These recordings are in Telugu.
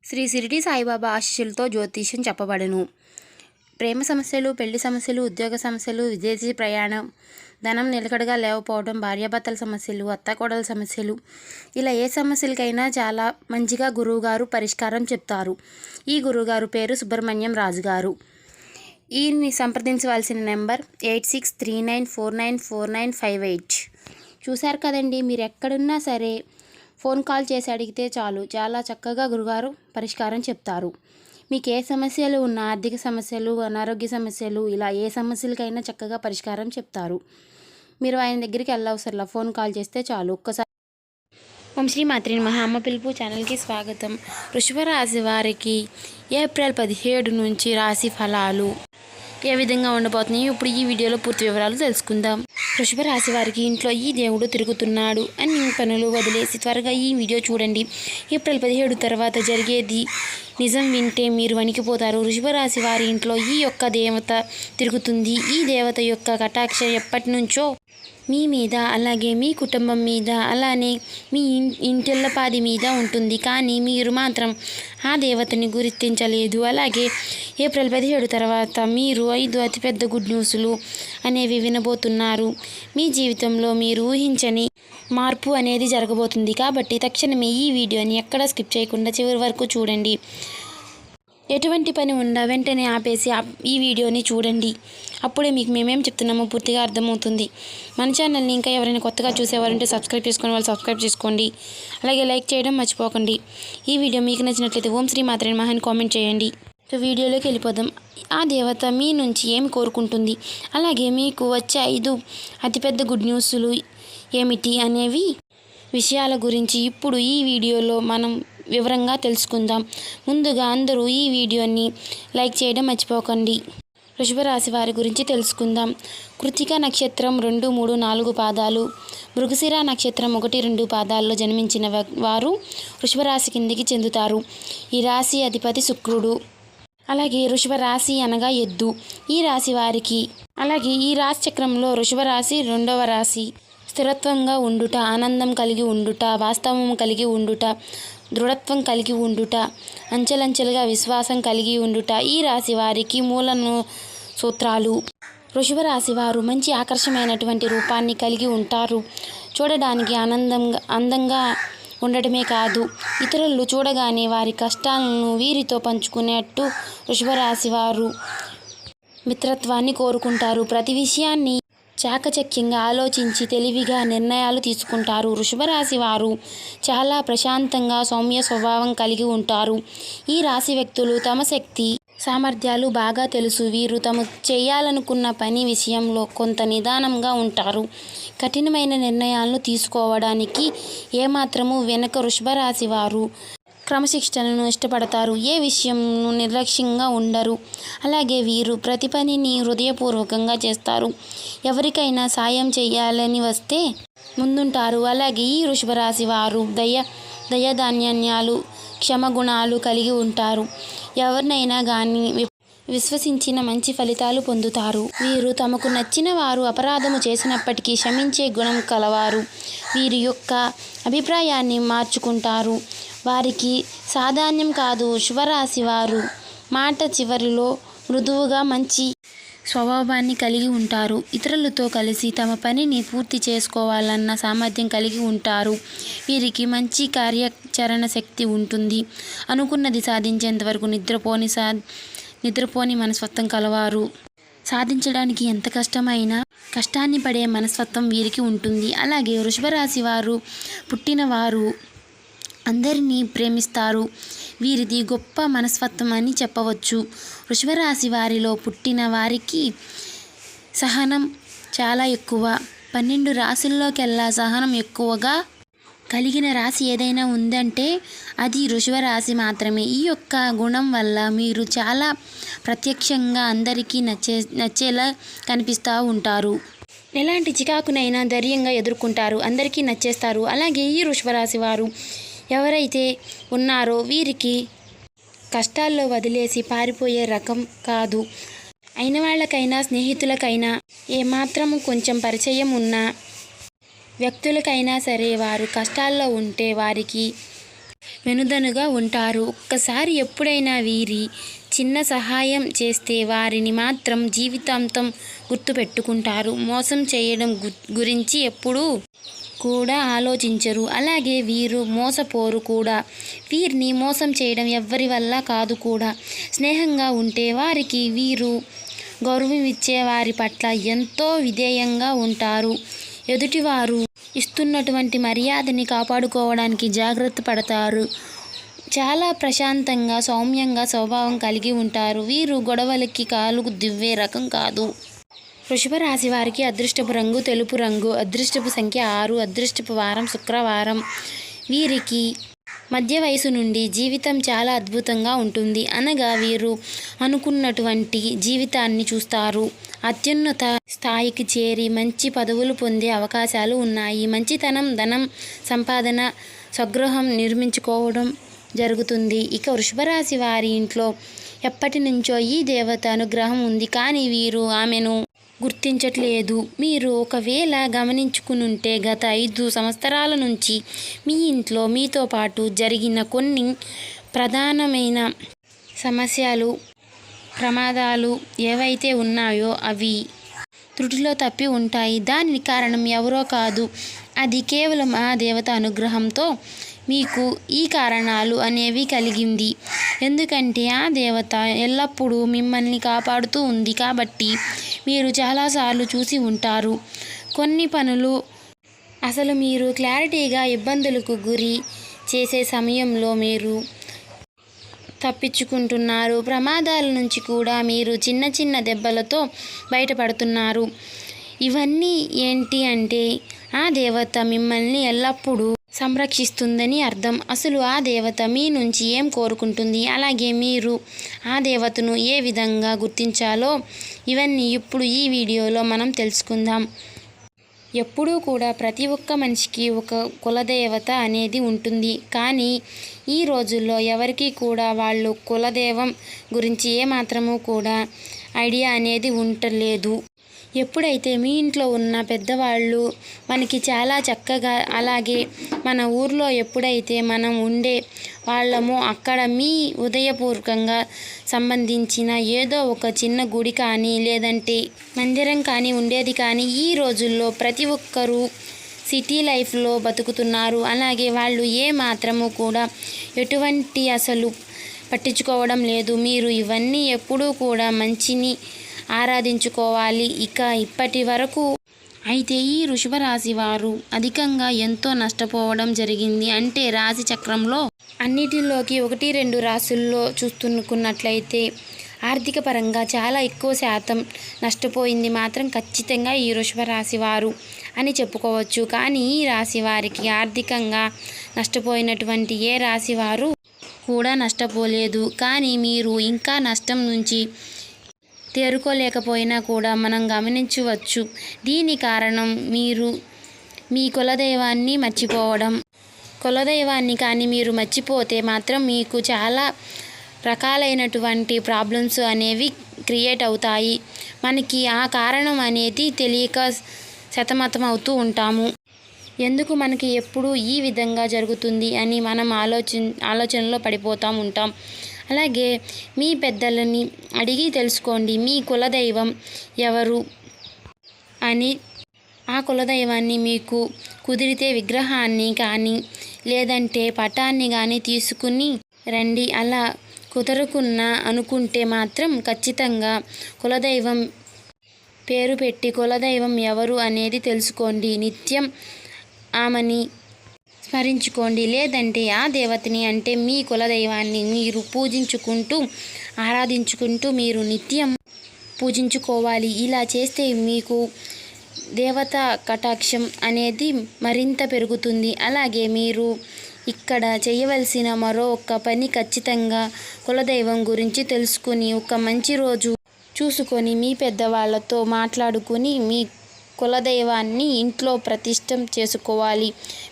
శ్రీ షిరిడి సాయిబాబా ఆశీస్సులతో జ్యోతిష్యం చెప్పబడును. ప్రేమ సమస్యలు, పెళ్లి సమస్యలు, ఉద్యోగ సమస్యలు, విదేశీ ప్రయాణం, ధనం నిలకడగా లేకపోవడం, భార్యాభర్తల సమస్యలు, అత్తకోడల సమస్యలు, ఇలా ఏ సమస్యలకైనా చాలా మంచిగా గురువుగారు పరిష్కారం చెప్తారు. ఈ గురువుగారు పేరు సుబ్రహ్మణ్యం రాజు గారు. ఈయన్ని సంప్రదించవలసిన నెంబర్ 8639494958. చూశారు కదండి, మీరు ఎక్కడున్నా సరే ఫోన్ కాల్ చేసి అడిగితే చాలు, చాలా చక్కగా గురుగారు పరిష్కారం చెప్తారు. మీకు ఏ సమస్యలు ఉన్నా, ఆర్థిక సమస్యలు, అనారోగ్య సమస్యలు, ఇలా ఏ సమస్యలకైనా చక్కగా పరిష్కారం చెప్తారు. మీరు ఆయన దగ్గరికి వెళ్ళవసరంలా, ఫోన్ కాల్ చేస్తే చాలు. ఒక్కసారి ఓం శ్రీ మాత్రి నమః. అమ్మ పిలుపు ఛానల్కి స్వాగతం. వృషభ రాశి వారికి ఏప్రిల్ 17 నుంచి రాశి ఫలాలు ఏ విధంగా ఉండబోతున్నాయి ఇప్పుడు ఈ వీడియోలో పూర్తి వివరాలు తెలుసుకుందాం. వృషభ రాశి వారికి ఇంట్లో ఈ దేవుడు తిరుగుతున్నాడు అన్ని పనులు వదిలేసి త్వరగా ఈ వీడియో చూడండి. ఏప్రిల్ 17 తర్వాత జరిగేది నిజం వింటే మీరు వణికిపోతారు. వృషభ రాశి వారి ఇంట్లో ఈ యొక్క దేవత తిరుగుతుంది. ఈ దేవత యొక్క కటాక్షం ఎప్పటి నుంచో మీ మీద, అలాగే మీ కుటుంబం మీద, అలానే మీ ఇంటిల్లపాది మీద ఉంటుంది. కానీ మీరు మాత్రం ఆ దేవతని గుర్తించలేదు. అలాగే ఏప్రిల్ 17 తర్వాత మీరు 5 అతిపెద్ద గుడ్ న్యూస్లు అనేవి వినబోతున్నారు. మీ జీవితంలో మీరు ఊహించని మార్పు అనేది జరగబోతుంది. కాబట్టి తక్షణమే ఈ వీడియోని ఎక్కడా స్కిప్ చేయకుండా చివరి వరకు చూడండి. ఎటువంటి పని ఉందా వెంటనే ఆపేసి ఈ వీడియోని చూడండి. అప్పుడే మీకు మేమేం చెప్తున్నామో పూర్తిగా అర్థమవుతుంది. మన ఛానల్ని ఇంకా ఎవరైనా కొత్తగా చూసేవారంటే సబ్స్క్రైబ్ చేసుకునే వాళ్ళు సబ్స్క్రైబ్ చేసుకోండి. అలాగే లైక్ చేయడం మర్చిపోకండి. ఈ వీడియో మీకు నచ్చినట్లయితే ఓం శ్రీ మాత్రే నమః అని కామెంట్ చేయండి. వీడియోలోకి వెళ్ళిపోదాం. ఆ దేవత మీ నుంచి ఏమి కోరుకుంటుంది, అలాగే మీకు వచ్చే 5 అతిపెద్ద గుడ్ న్యూస్లు ఏమిటి అనేవి విషయాల గురించి ఇప్పుడు ఈ వీడియోలో మనం వివరంగా తెలుసుకుందాం. ముందుగా అందరూ ఈ వీడియోని లైక్ చేయడం మర్చిపోకండి. వృషభ రాశి వారి గురించి తెలుసుకుందాం. కృతిక నక్షత్రం 2, 3, 4 పాదాలు, మృగశిర నక్షత్రం 1, 2 పాదాల్లో జన్మించిన వారు వృషభ రాశి కిందికి చెందుతారు. ఈ రాశి అధిపతి శుక్రుడు. అలాగే వృషభ రాశి అనగా ఎద్దు. ఈ రాశి వారికి, అలాగే ఈ రాశి చక్రంలో వృషభ రాశి 2వ రాశి. స్థిరత్వంగా ఉండుట, ఆనందం కలిగి ఉండుట, వాస్తవం కలిగి ఉండుట, దృఢత్వం కలిగి ఉండుట, అంచెలంచెలుగా విశ్వాసం కలిగి ఉండుట ఈ రాశి వారికి మూలను సూత్రాలు. వృషభ రాశి వారు మంచి ఆకర్షమైనటువంటి రూపాన్ని కలిగి ఉంటారు. చూడడానికి అందంగా ఉండటమే కాదు, ఇతరులు చూడగానే వారి కష్టాలను వీరితో పంచుకునేట్టు వృషభ రాశి వారు మిత్రత్వాన్ని కోరుకుంటారు. ప్రతి విషయాన్ని చాకచక్యంగా ఆలోచించి తెలివిగా నిర్ణయాలు తీసుకుంటారు. వృషభ రాశి వారు చాలా ప్రశాంతంగా సౌమ్య స్వభావం కలిగి ఉంటారు. ఈ రాశి వ్యక్తులు తమ శక్తి సామర్థ్యాలు బాగా తెలుసు. వీరు తాము చేయాలనుకున్న పని విషయంలో కొంత నిదానంగా ఉంటారు. కఠినమైన నిర్ణయాలను తీసుకోవడానికి ఏమాత్రము వెనక వృషభ రాశి వారు క్రమశిక్షణను ఇష్టపడతారు. ఏ విషయంను నిర్లక్ష్యంగా ఉండరు. అలాగే వీరు ప్రతి పనిని హృదయపూర్వకంగా చేస్తారు. ఎవరికైనా సాయం చేయాలని వస్తే ముందుంటారు. అలాగే ఈ వృషభ రాశి వారు దయాదాన్యాలు, క్షమగుణాలు కలిగి ఉంటారు. ఎవరినైనా కానీ విశ్వసించిన మంచి ఫలితాలు పొందుతారు. వీరు తమకు నచ్చిన వారు అపరాధము చేసినప్పటికీ క్షమించే గుణం కలవారు. వీరి యొక్క అభిప్రాయాన్ని మార్చుకుంటారు. వారికి సాధాన్యం కాదు. వృషభరాశి వారు మాట చివరిలో మృదువుగా మంచి స్వభావాన్ని కలిగి ఉంటారు. ఇతరులతో కలిసి తమ పనిని పూర్తి చేసుకోవాలన్న సామర్థ్యం కలిగి ఉంటారు. వీరికి మంచి కార్యాచరణ శక్తి ఉంటుంది. అనుకున్నది సాధించేంత వరకు నిద్రపోని మనస్తత్వం కలవారు. సాధించడానికి ఎంత కష్టమైనా కష్టాన్ని పడే మనస్తత్వం వీరికి ఉంటుంది. అలాగే వృషభ రాశి వారు పుట్టినవారు అందరినీ ప్రేమిస్తారు. వీరిది గొప్ప మనస్తత్వం అని చెప్పవచ్చు. వృషభ రాశి వారిలో పుట్టిన వారికి సహనం చాలా ఎక్కువ. 12 రాశుల్లోకెల్లా సహనం ఎక్కువగా కలిగిన రాశి ఏదైనా ఉందంటే అది వృషభ రాశి మాత్రమే. ఈ యొక్క గుణం వల్ల మీరు చాలా ప్రత్యక్షంగా అందరికీ నచ్చేలా కనిపిస్తూ ఉంటారు. ఎలాంటి చికాకునైనా ధైర్యంగా ఎదుర్కొంటారు. అందరికీ నచ్చేస్తారు. అలాగే ఈ వృషభ రాశి వారు ఎవరైతే ఉన్నారో వీరికి కష్టాల్లో వదిలేసి పారిపోయే రకం కాదు. అయిన వాళ్ళకైనా స్నేహితులకైనా ఏమాత్రము కొంచెం పరిచయం ఉన్న వ్యక్తులకైనా సరే వారు కష్టాల్లో ఉంటే వారికి వెనుదనుగా ఉంటారు. ఒక్కసారి ఎప్పుడైనా వీరి చిన్న సహాయం చేస్తే వారిని మాత్రం జీవితాంతం గుర్తుపెట్టుకుంటారు. మోసం చేయడం గురించి ఎప్పుడూ కూడా ఆలోచించరు. అలాగే వీరు మోసపోరు కూడా. వీరిని మోసం చేయడం ఎవ్వరి వల్ల కాదు కూడా. స్నేహంగా ఉంటే వారికి వీరు గౌరవం ఇచ్చే వారి పట్ల ఎంతో విధేయంగా ఉంటారు. ఎదుటివారు ఇస్తున్నటువంటి మర్యాదని కాపాడుకోవడానికి జాగ్రత్త పడతారు. చాలా ప్రశాంతంగా సౌమ్యంగా స్వభావం కలిగి ఉంటారు. వీరు గొడవలకి కాలు దివ్వే రకం కాదు. వృషభ రాశి వారికి అదృష్టపు రంగు తెలుపు రంగు, అదృష్టపు సంఖ్య 6, అదృష్టపు వారం శుక్రవారం. వీరికి మధ్య వయసు నుండి జీవితం చాలా అద్భుతంగా ఉంటుంది. అనగా వీరు అనుకున్నటువంటి జీవితాన్ని చూస్తారు. అత్యున్నత స్థాయికి చేరి మంచి పదవులు పొందే అవకాశాలు ఉన్నాయి. మంచితనం, ధనం, సంపాదన, స్వగృహం నిర్మించుకోవడం జరుగుతుంది. ఇక వృషభరాశి వారి ఇంట్లో ఎప్పటి నుంచో ఈ దేవత అనుగ్రహం ఉంది. కానీ వీరు ఆమెను గుర్తించట్లేదు. మీరు ఒకవేళ గమనించుకునుంటే గత 5 సంవత్సరాల నుంచి మీ ఇంట్లో మీతో పాటు జరిగిన కొన్ని ప్రధానమైన సమస్యలు, ప్రమాదాలు ఏవైతే ఉన్నాయో అవి త్రుటిలో తప్పి ఉంటాయి. దానికి కారణం ఎవరో కాదు, అది కేవలం ఆ దేవత అనుగ్రహంతో మీకు ఈ కారణాలు అనేవి కలిగింది. ఎందుకంటే ఆ దేవత ఎల్లప్పుడూ మిమ్మల్ని కాపాడుతూ ఉంది. కాబట్టి మీరు చాలాసార్లు చూసి ఉంటారు. కొన్ని పనులు అసలు మీరు క్లారిటీగా ఇబ్బందులకు గురి చేసే సమయంలో మీరు తప్పించుకుంటున్నారు. ప్రమాదాల నుంచి కూడా మీరు చిన్న చిన్న దెబ్బలతో బయటపడుతున్నారు. ఇవన్నీ ఏంటి అంటే ఆ దేవత మిమ్మల్ని ఎల్లప్పుడూ సంరక్షిస్తుందని అర్థం. అసలు ఆ దేవత మీ నుంచి ఏం కోరుకుంటుంది, అలాగే మీరు ఆ దేవతను ఏ విధంగా గుర్తించాలో ఇవన్నీ ఇప్పుడు ఈ వీడియోలో మనం తెలుసుకుందాం. ఎప్పుడూ కూడా ప్రతి ఒక్క మనిషికి ఒక కులదేవత అనేది ఉంటుంది. కానీ ఈ రోజుల్లో ఎవరికి కూడా వాళ్ళు కులదేవం గురించి ఏమాత్రము కూడా ఐడియా అనేది ఉండలేదు. ఎప్పుడైతే మీ ఇంట్లో ఉన్న పెద్దవాళ్ళు మనకి చాలా చక్కగా, అలాగే మన ఊర్లో ఎప్పుడైతే మనం ఉండే వాళ్ళమో అక్కడ మీ ఉదయపూర్వకంగా సంబంధించిన ఏదో ఒక చిన్న గుడి కానీ లేదంటే మందిరం కానీ ఉండేది. కానీ ఈ రోజుల్లో ప్రతి ఒక్కరూ సిటీ లైఫ్లో బతుకుతున్నారు. అలాగే వాళ్ళు ఏ మాత్రము కూడా ఎటువంటి అసలు పట్టించుకోవడం లేదు. మీరు ఇవన్నీ ఎప్పుడూ కూడా మంచిని ఆరాధించుకోవాలి. ఇక ఇప్పటి వరకు అయితే ఈ వృషభ రాశి వారు అధికంగా ఎంతో నష్టపోవడం జరిగింది. అంటే రాశి చక్రంలో అన్నిటిలోకి 1-2 రాశుల్లో చూస్తున్నట్లయితే ఆర్థిక పరంగా చాలా ఎక్కువ శాతం నష్టపోయింది మాత్రం ఖచ్చితంగా ఈ వృషభ రాశి వారు అని చెప్పుకోవచ్చు. కానీ ఈ రాశి వారికి ఆర్థికంగా నష్టపోయినటువంటి ఏ రాశి వారు కూడా నష్టపోలేదు. కానీ మీరు ఇంకా నష్టం నుంచి తేరుకోలేకపోయినా కూడా మనం గమనించవచ్చు. దీని కారణం మీరు మీ కులదైవాన్ని మర్చిపోవడం. కులదైవాన్ని కానీ మీరు మర్చిపోతే మాత్రం మీకు చాలా రకాలైనటువంటి ప్రాబ్లమ్స్ అనేవి క్రియేట్ అవుతాయి. మనకి ఆ కారణం అనేది తెలియక సతమతం అవుతూ ఉంటాము. ఎందుకు మనకి ఎప్పుడు ఈ విధంగా జరుగుతుంది అని మనం ఆలోచనలో పడిపోతూ ఉంటాం. అలాగే మీ పెద్దలని అడిగి తెలుసుకోండి మీ కులదైవం ఎవరు అని. ఆ కులదైవాన్ని మీకు కుదిరితే విగ్రహాన్ని కానీ లేదంటే పటాన్ని కానీ తీసుకుని రండి. అలా కుదరకున్నా అనుకుంటే మాత్రం ఖచ్చితంగా కులదైవం పేరు పెట్టి కులదైవం ఎవరు అనేది తెలుసుకోండి. నిత్యం ఆమెని స్మరించుకోండి. లేదంటే ఆ దేవతని అంటే మీ కులదైవాన్ని మీరు పూజించుకుంటూ ఆరాధించుకుంటూ మీరు నిత్యం పూజించుకోవాలి. ఇలా చేస్తే మీకు దేవత కటాక్షం అనేది మరింత పెరుగుతుంది. అలాగే మీరు ఇక్కడ చేయవలసిన మరో ఒక్క పని ఖచ్చితంగా కులదైవం గురించి తెలుసుకుని ఒక మంచి రోజు చూసుకొని మీ పెద్దవాళ్ళతో మాట్లాడుకుని మీ కులదైవాన్ని ఇంట్లో ప్రతిష్టం చేసుకోవాలి.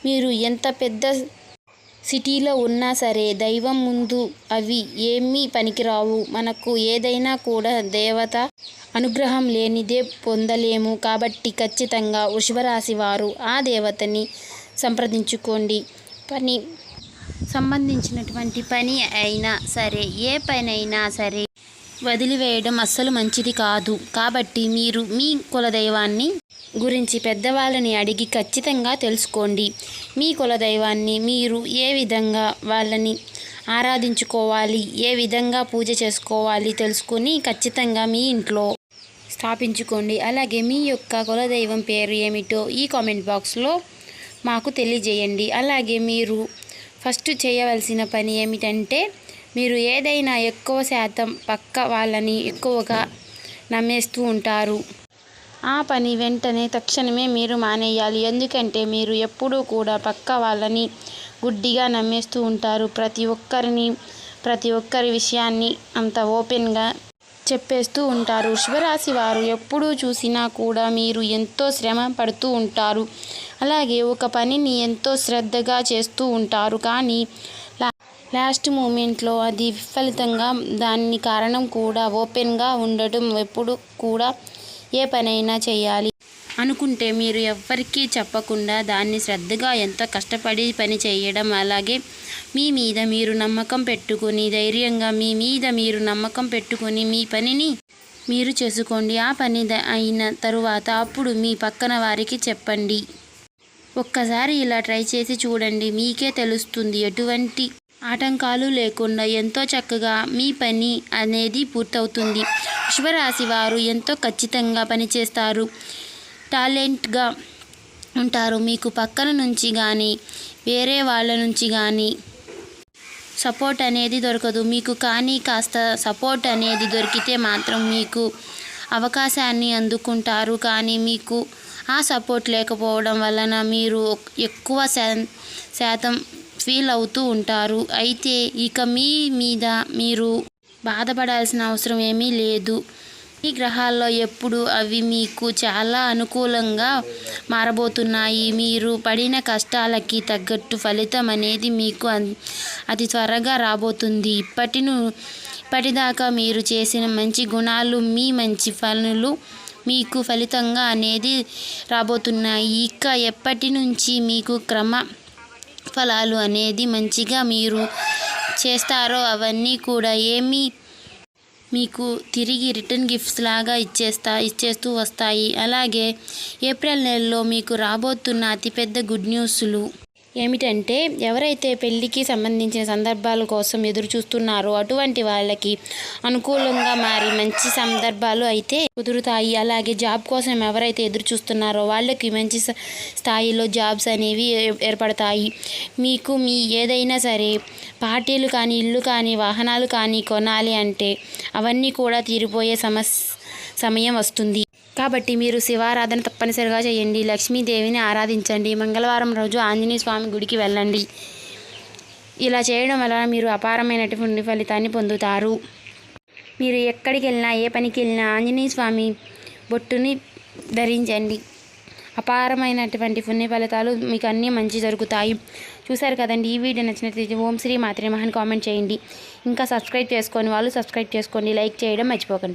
మీరు ఎంత పెద్ద సిటీలో ఉన్నా సరే దైవం ముందు అవి ఏమీ పనికిరావు. మనకు ఏదైనా కూడా దేవత అనుగ్రహం లేనిదే పొందలేము. కాబట్టి ఖచ్చితంగా వృషభరాశి వారు ఆ దేవతని సంప్రదించుకోండి. పని సంబంధించినటువంటి పని అయినా సరే, ఏ పనైనా సరే వదిలివేయడం అస్సలు మంచిది కాదు. కాబట్టి మీరు మీ కులదైవాన్ని గురించి పెద్దవాళ్ళని అడిగి ఖచ్చితంగా తెలుసుకోండి. మీ కులదైవాన్ని మీరు ఏ విధంగా వాళ్ళని ఆరాధించుకోవాలి, ఏ విధంగా పూజ చేసుకోవాలి తెలుసుకొని ఖచ్చితంగా మీ ఇంట్లో స్థాపించుకోండి. అలాగే మీ యొక్క కులదైవం పేరు ఏమిటో ఈ కామెంట్ బాక్స్లో మాకు తెలియజేయండి. అలాగే మీరు ఫస్ట్ చేయవలసిన పని ఏమిటంటే, మీరు ఏదైనా ఎక్కువ శాతం పక్క వాళ్ళని ఎక్కువగా నమ్మేస్తూ ఉంటారు. ఆ పని వెంటనే తక్షణమే మీరు మానేయాలి. ఎందుకంటే మీరు ఎప్పుడూ కూడా పక్క వాళ్ళని గుడ్డిగా నమ్మేస్తూ ఉంటారు. ప్రతి ఒక్కరి విషయాన్ని అంత ఓపెన్గా చెప్పేస్తూ ఉంటారు. వృషభరాశి వారు ఎప్పుడూ చూసినా కూడా మీరు ఎంతో శ్రమ పడుతూ ఉంటారు. అలాగే ఒక పనిని ఎంతో శ్రద్ధగా చేస్తూ ఉంటారు. కానీ లాస్ట్ మూమెంట్లో అది విఫలితంగా దాని కారణం కూడా ఓపెన్గా ఉండటం. ఎప్పుడు కూడా ఏ పనైనా చేయాలి అనుకుంటే మీరు ఎవ్వరికీ చెప్పకుండా దాన్ని శ్రద్ధగా ఎంతో కష్టపడి పని చేయడం. అలాగే మీ మీద మీరు నమ్మకం పెట్టుకొని ధైర్యంగా మీ మీద మీరు నమ్మకం పెట్టుకొని మీ పనిని మీరు చేసుకోండి. ఆ పని అయిన తరువాత అప్పుడు మీ పక్కన వారికి చెప్పండి. ఒక్కసారి ఇలా ట్రై చేసి చూడండి, మీకే తెలుస్తుంది. ఎటువంటి ఆటంకాలు లేకుండా ఎంతో చక్కగా మీ పని అనేది పూర్తవుతుంది. వృషభరాశి వారు ఎంతో ఖచ్చితంగా పనిచేస్తారు, టాలెంట్గా ఉంటారు. మీకు పక్కన నుంచి కానీ వేరే వాళ్ళ నుంచి కానీ సపోర్ట్ అనేది దొరకదు. మీకు కానీ కాస్త సపోర్ట్ అనేది దొరికితే మాత్రం మీకు అవకాశాన్ని అందుకుంటారు. కానీ మీకు ఆ సపోర్ట్ లేకపోవడం వలన మీరు ఎక్కువ శాతం ఫీల్ అవుతూ ఉంటారు. అయితే ఇక మీ మీద మీరు బాధపడాల్సిన అవసరం ఏమీ లేదు. ఈ గ్రహాల్లో ఎప్పుడు అవి మీకు చాలా అనుకూలంగా మారబోతున్నాయి. మీరు పడిన కష్టాలకి తగ్గట్టు ఫలితం అనేది మీకు అతి త్వరగా రాబోతుంది. ఇప్పటిదాకా మీరు చేసిన మంచి గుణాలు, మీ మంచి పనులు మీకు ఫలితంగా అనేది రాబోతున్నాయి. ఇక ఎప్పటి నుంచి మీకు క్రమ ఫలాలు అనేది మంచిగా మీరు చేస్తారో అవన్నీ కూడా మీకు తిరిగి రిటర్న్ గిఫ్ట్స్ లాగా ఇచ్చేస్తూ వస్తాయి. అలాగే ఏప్రిల్ నెలలో మీకు రాబోతున్న అతిపెద్ద గుడ్ న్యూస్లు ఏమిటంటే, ఎవరైతే పెళ్లికి సంబంధించిన సందర్భాల కోసం ఎదురు చూస్తున్నారో అటువంటి వాళ్ళకి అనుకూలంగా మారి మంచి సందర్భాలు అయితే కుదురుతాయి. అలాగే జాబ్ కోసం ఎవరైతే ఎదురు చూస్తున్నారో వాళ్ళకి మంచి స్థాయిలో జాబ్స్ అనేవి ఏర్పడతాయి. మీకు ఏదైనా సరే పార్టీలు కానీ, ఇల్లు కానీ, వాహనాలు కానీ కొనాలి అంటే అవన్నీ కూడా తీరిపోయే సమయం వస్తుంది. కాబట్టి మీరు శివారాధన తప్పనిసరిగా చేయండి. లక్ష్మీదేవిని ఆరాధించండి. మంగళవారం రోజు ఆంజనేయ స్వామి గుడికి వెళ్ళండి. ఇలా చేయడం వలన మీరు అపారమైనటువంటి ఫలితాన్ని పొందుతారు. మీరు ఎక్కడికి వెళ్ళినా, ఏ పనికి వెళ్ళినా ఆంజనేయ స్వామి బొట్టుని ధరించండి. అపారమైనటువంటి పుణ్య ఫలితాలు మీకు అన్నీ మంచి జరుగుతాయి. చూశారు కదండి. ఈ వీడియో నచ్చినట్లయితే ఓం శ్రీ మాత్రే మహా అని కామెంట్ చేయండి. ఇంకా సబ్స్క్రైబ్ చేసుకోని వాళ్ళు సబ్స్క్రైబ్ చేసుకోండి. లైక్ చేయడం మర్చిపోకండి.